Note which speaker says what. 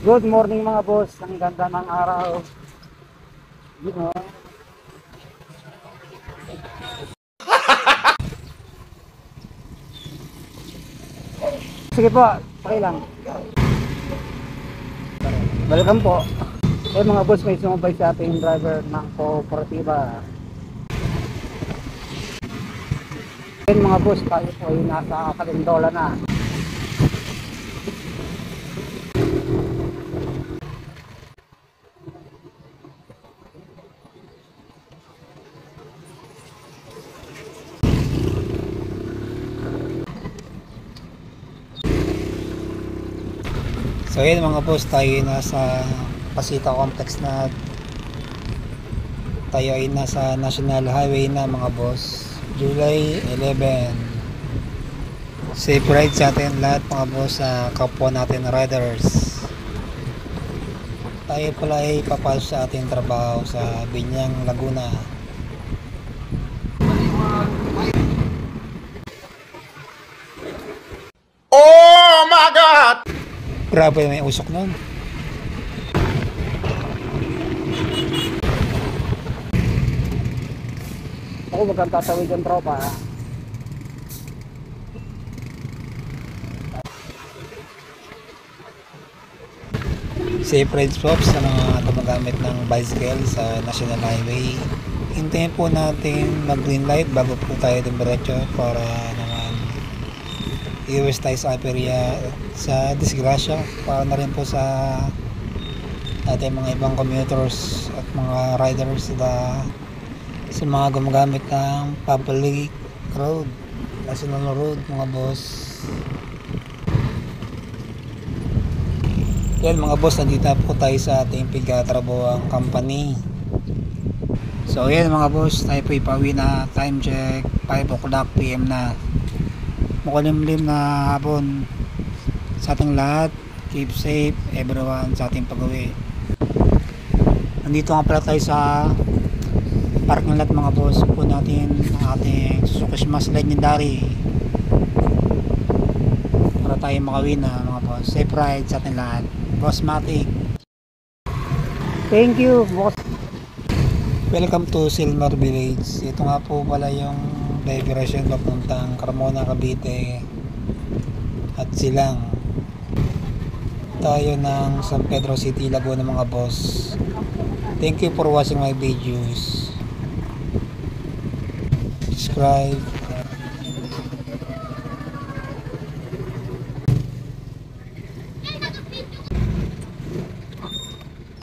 Speaker 1: Good morning mga boss, ang ganda ng araw. You know. Sige po, okay lang. Welcome po. Mga boss, may sumabay sa ating driver ng kooperatiba. Mga boss, tayo po ay nasa Calindola na. So yun mga boss, tayo nasa Pasita Complex na. Tayo ay nasa National Highway na mga boss. July 11. Safe ride sa atin lahat mga boss, sa kapwa natin riders. Tayo pala ay papasok sa ating trabaho sa Binyang, Laguna.
Speaker 2: Oh my God!
Speaker 1: Grabe may usok nun. Ako magkakatawid yung tropa. Safe ride swaps sa mga gumagamit ng bicycle sa National Highway. Hintayin po natin mag green light bago po tayo dumiretso para naman iwas tayo sa aperya sa disgrasya, para na rin po sa ating mga ibang commuters at mga riders sa mga gumagamit ng public road, national road mga boss. Yan mga boss, nandito na po tayo sa ating pagtatrabuhang company. So yan mga boss, tayo po ipawi na. Time check 5 o'clock PM na. Makulimlim na hapon sa ating lahat. Keep safe everyone sa ating pag-uwi. Nandito nga pala tayo sa parking lot mga boss. Po natin ang ating Suzuki Smash Legendary para tayo makawin na mga boss. Safe ride sa ating lahat. Boss Matic, thank you boss. Welcome to Silmar Village. Ito nga po pala yung diversion papuntang Carmona, Cavite at Silang. Tayo ng San Pedro City, Laguna mga boss. Thank you for watching my videos. Subscribe.